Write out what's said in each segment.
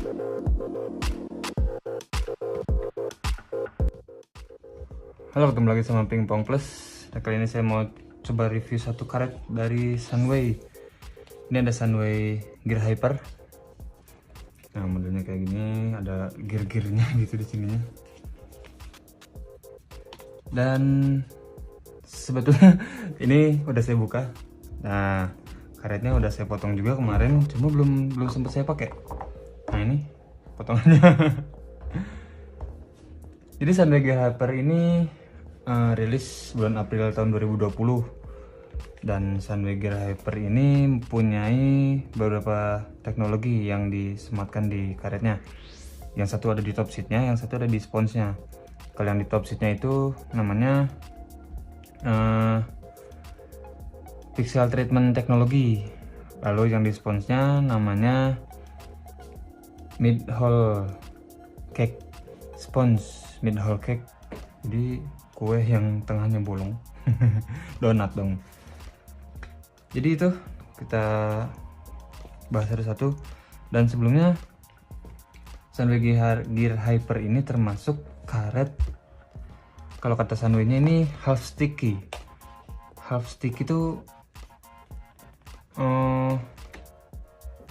Halo, ketemu lagi sama Pingpong Plus. Nah, kali ini saya mau coba review satu karet dari Sunway. Ini ada Sunway Gear Hyper. Nah, modelnya kayak gini, ada gear-gearnya gitu di sininya. Dan sebetulnya ini udah saya buka. Nah, karetnya udah saya potong juga kemarin, cuma belum sempat saya pakai. Nah, ini potongannya. Jadi Sunway Gear Hyper ini rilis bulan April tahun 2020, dan Sunway Gear Hyper ini mempunyai beberapa teknologi yang disematkan di karetnya. Yang satu ada di top seatnya, yang satu ada di sponsnya. Kalau yang di top seatnya itu namanya pixel treatment teknologi, lalu yang di sponsnya namanya mid hole cake sponge. Mid hole cake, jadi kue yang tengahnya bolong. Donat dong. Jadi itu kita bahas satu-satu. Dan sebelumnya Sunway Gear Hyper ini termasuk karet, kalau kata Sunway-nya ini half sticky. Half sticky itu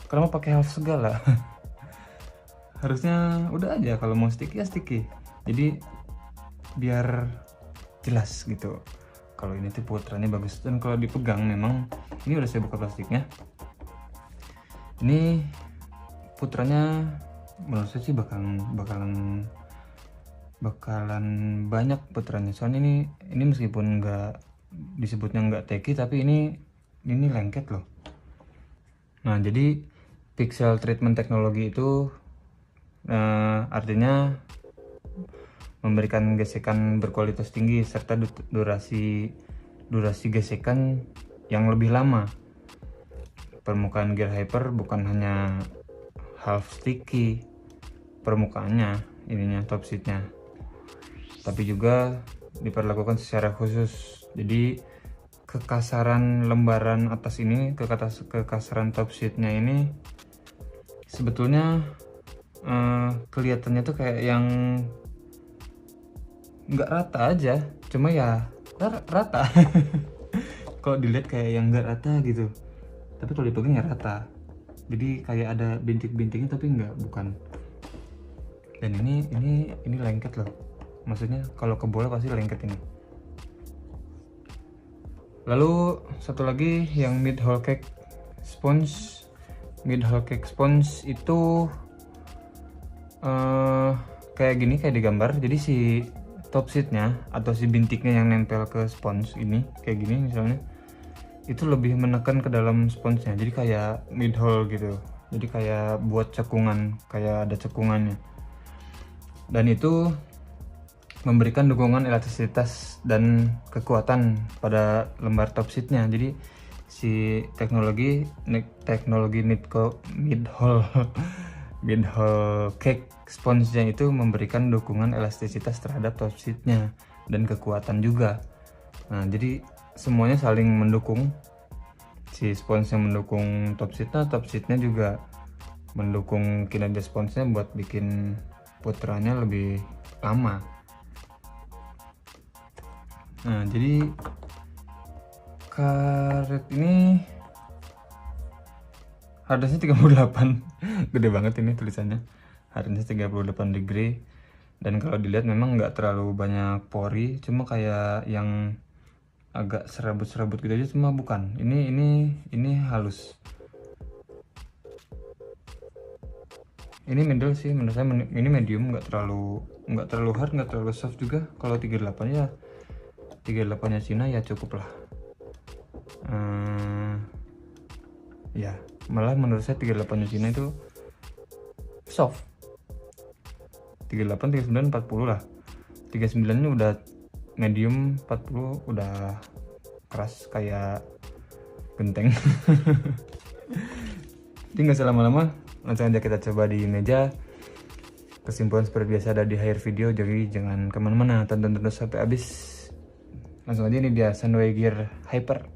kenapa pakai half segala? Harusnya udah aja, kalau mau sticky ya sticky. Jadi biar jelas gitu kalau ini tuh puterannya bagus. Dan kalau dipegang, memang ini udah saya buka plastiknya, ini puterannya menurut saya sih bakalan banyak puterannya. Soalnya ini meskipun nggak disebutnya nggak teki, tapi ini lengket loh. Nah, jadi pixel treatment teknologi itu artinya memberikan gesekan berkualitas tinggi serta durasi gesekan yang lebih lama. Permukaan Gear Hyper bukan hanya half sticky permukaannya, ininya top seatnya, tapi juga diperlakukan secara khusus. Jadi kekasaran lembaran atas ini, kekasaran top seatnya ini sebetulnya kelihatannya tuh kayak yang nggak rata aja, cuma ya rata. Kalau dilihat kayak yang nggak rata gitu, tapi kalau dipegang ya rata. Jadi kayak ada bintik-bintiknya tapi bukan. Dan ini lengket loh, maksudnya kalau ke bola pasti lengket ini. Lalu satu lagi yang mid hole cake sponge. Mid hole cake sponge itu kayak gini, kayak digambar. Jadi si top seatnya atau si bintiknya yang nempel ke sponge ini kayak gini misalnya, itu lebih menekan ke dalam sponsnya, jadi kayak mid hole gitu. Jadi kayak buat cekungan, kayak ada cekungannya, dan itu memberikan dukungan elastisitas dan kekuatan pada lembar top seatnya. Jadi si teknologi mid hole cake sponge-nya itu memberikan dukungan elastisitas terhadap top seatnya dan kekuatan juga. Nah, jadi semuanya saling mendukung. Si sponge-nya mendukung top seatnya juga mendukung kinerja sponge-nya buat bikin putarannya lebih lama. Nah, jadi karet ini hardness 38. Gede banget ini tulisannya, hardness 38 degree. Dan kalau dilihat memang nggak terlalu banyak pori, cuma kayak yang agak serabut-serabut gitu aja, cuma bukan. Ini halus. Ini middle sih menurut saya, ini medium, nggak terlalu hard, nggak terlalu soft juga. Kalau 38 ya 38-nya Cina ya cukup lah. Ya malah menurut saya 38-nya Cina itu soft. 38, 39, 40 lah. 39-nya udah medium, 40 udah keras kayak genteng. Jadi nggak usah lama-lama, langsung aja kita coba di meja. Kesimpulan seperti biasa ada di akhir video, jadi jangan kemana-mana, tonton terus sampai habis. Langsung aja, ini dia Sunway Gear Hyper.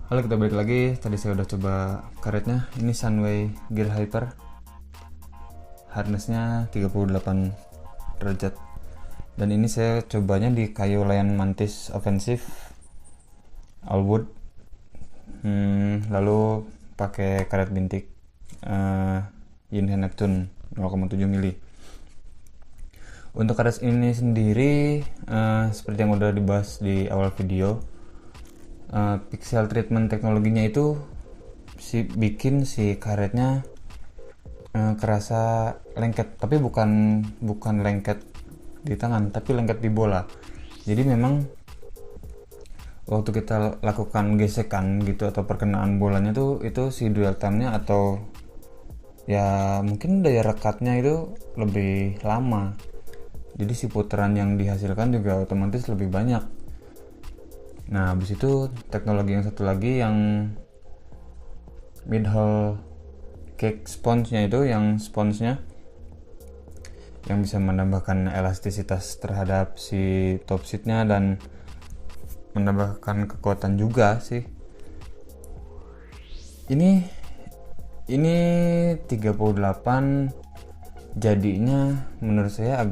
Halo, kita balik lagi. Tadi saya udah coba karetnya. Ini Sunway Gear Hyper. Harnessnya 38 derajat. Dan ini saya cobanya di kayu layan mantis offensive all wood. Lalu pakai karet bintik Yinhe Neptune 0,7 mili. Untuk karet ini sendiri seperti yang udah dibahas di awal video, pixel treatment teknologinya itu bikin si karetnya kerasa lengket, tapi bukan lengket di tangan, tapi lengket di bola. Jadi memang waktu kita lakukan gesekan gitu atau perkenaan bolanya tuh, itu si dwell time-nya atau ya mungkin daya rekatnya itu lebih lama. Jadi si putaran yang dihasilkan juga otomatis lebih banyak. Nah, habis itu teknologi yang satu lagi yang mid-hole cake sponge-nya itu, yang sponge-nya yang bisa menambahkan elastisitas terhadap si top sheet-nya dan menambahkan kekuatan juga sih. Ini 38 jadinya menurut saya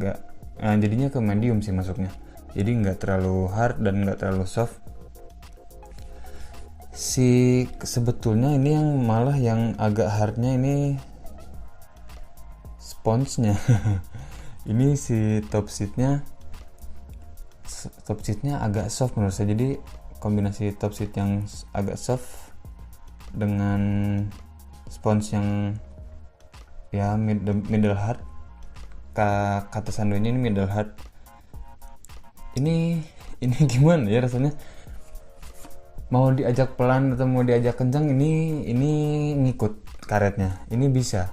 jadinya ke medium sih masuknya. Jadi nggak terlalu hard dan nggak terlalu soft. Sebetulnya ini yang malah yang agak hardnya ini sponge-nya. Ini si top sheet-nya agak soft menurut saya. Jadi kombinasi top sheet yang agak soft dengan sponge yang ya middle hard, kata Sunway ini middle hard. Ini gimana ya rasanya? Mau diajak pelan atau mau diajak kencang, ini ngikut karetnya. Ini bisa.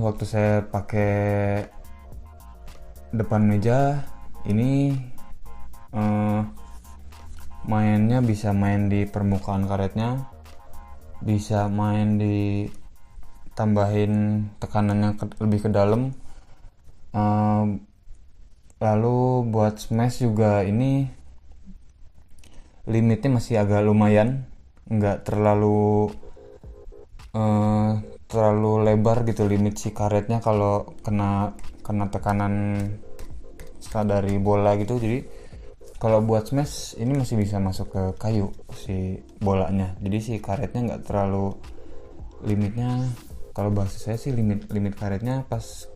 Waktu saya pakai depan meja ini mainnya bisa main di permukaan karetnya, bisa main di tambahin tekanannya lebih ke dalam. Lalu buat smash juga ini limitnya masih agak lumayan, nggak terlalu lebar gitu limit si karetnya kalau kena tekanan dari bola gitu. Jadi kalau buat smash ini masih bisa masuk ke kayu si bolanya. Jadi si karetnya nggak terlalu limitnya, kalau bahasa saya sih limit karetnya pas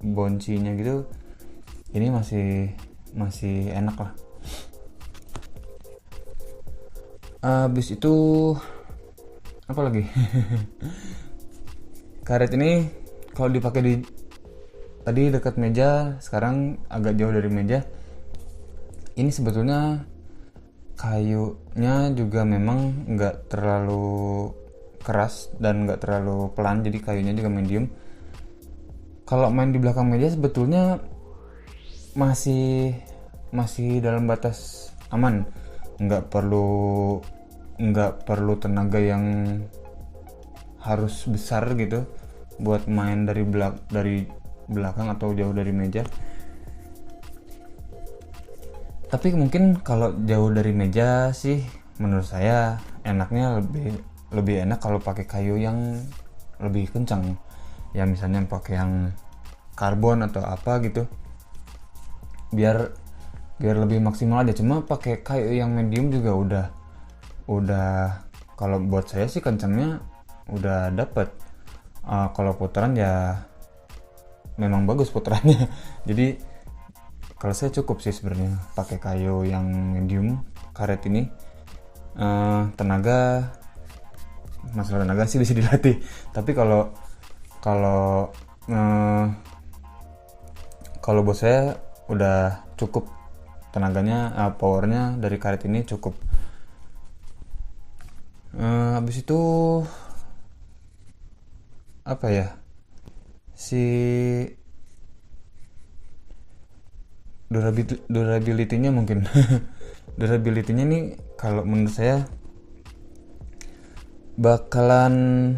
boncinya gitu, ini masih enak lah. Habis itu apa lagi? Karet ini kalau dipakai tadi dekat meja, sekarang agak jauh dari meja. Ini sebetulnya kayunya juga memang nggak terlalu keras dan nggak terlalu pelan, jadi kayunya juga medium. Kalau main di belakang meja sebetulnya masih dalam batas aman, nggak perlu tenaga yang harus besar gitu buat main dari belakang atau jauh dari meja. Tapi mungkin kalau jauh dari meja sih menurut saya enaknya lebih enak kalau pakai kayu yang lebih kencang. Ya misalnya pakai yang karbon atau apa gitu. Biar lebih maksimal aja. Cuma pakai kayu yang medium juga udah kalau buat saya sih kencangnya udah dapet. Kalau putaran ya memang bagus putarannya. Jadi kalau saya cukup sih sebenarnya pakai kayu yang medium karet ini. Masalah tenaga sih bisa dilatih. Tapi kalau buat saya udah cukup tenaganya, powernya dari karet ini cukup. Habis itu apa ya, si durability-nya mungkin. Durability-nya nih kalau menurut saya bakalan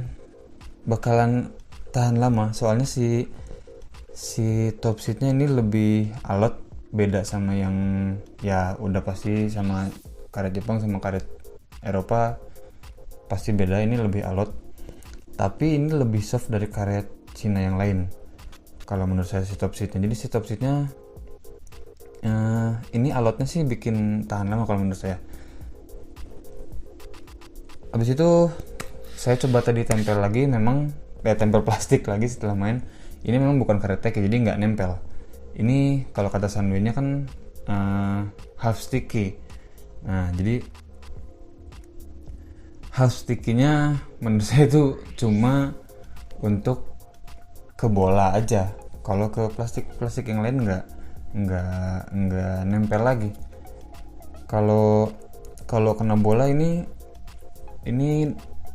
tahan lama, soalnya si top sheet-nya ini lebih alot, beda sama yang ya udah pasti sama karet Jepang sama karet Eropa pasti beda. Ini lebih alot, tapi ini lebih soft dari karet Cina yang lain kalau menurut saya si top seatnya. Jadi si top seatnya ini alotnya sih bikin tahan lama kalau menurut saya. Habis itu saya coba tadi tempel lagi, memang tempel plastik lagi setelah main. Ini memang bukan karet teki, jadi nggak nempel. Ini kalau kata Sunway-nya kan half sticky. Nah, jadi half sticky-nya menurut saya itu cuma untuk ke bola aja. Kalau ke plastik yang lain nggak nempel lagi. Kalau kena bola ini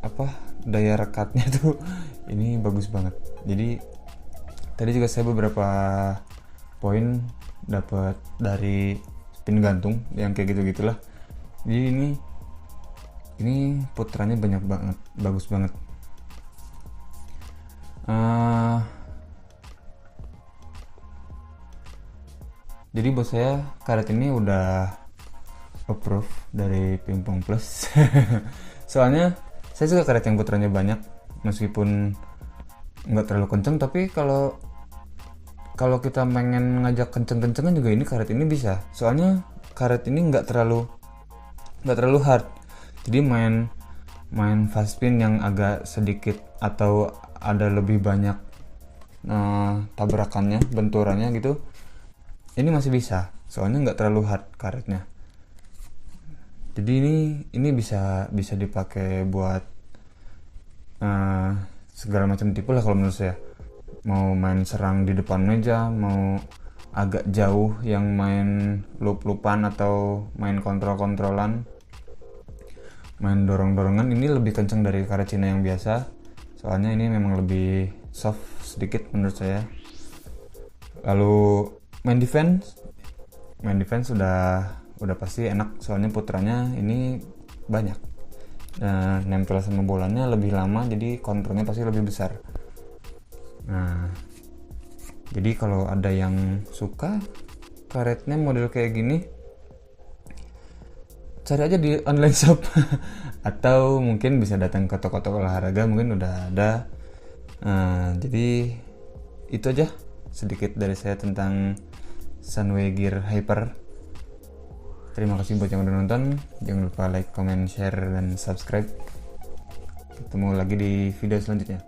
apa, daya rekatnya tuh ini bagus banget. Jadi tadi juga saya beberapa poin dapat dari spin gantung yang kayak gitu-gitulah. Jadi ini putarannya banyak banget, bagus banget. Jadi buat saya karet ini udah approve dari Pingpong Plus. Soalnya saya suka karet yang putarannya banyak, meskipun nggak terlalu kenceng, tapi kalau kita pengen ngajak kenceng-kencengan juga ini karet ini bisa. Soalnya karet ini nggak terlalu hard. Jadi main fast spin yang agak sedikit atau ada lebih banyak tabrakannya, benturannya gitu, ini masih bisa. Soalnya nggak terlalu hard karetnya. Jadi ini bisa dipakai buat segala macam tipe lah kalau menurut saya. Mau main serang di depan meja, mau agak jauh yang main loop-loopan atau main kontrol-kontrolan, main dorong-dorongan, ini lebih kenceng dari karet Cina yang biasa. Soalnya ini memang lebih soft sedikit menurut saya. Lalu main defense udah pasti enak, soalnya puterannya ini banyak. Nempel sama bolanya lebih lama, jadi kontrolnya pasti lebih besar. Nah, jadi kalau ada yang suka karetnya model kayak gini, cari aja di online shop atau mungkin bisa datang ke toko-toko olahraga, mungkin udah ada. Jadi itu aja sedikit dari saya tentang Sunway Gear Hyper. Terima kasih buat yang udah nonton. Jangan lupa like, comment, share, dan subscribe. Ketemu lagi di video selanjutnya.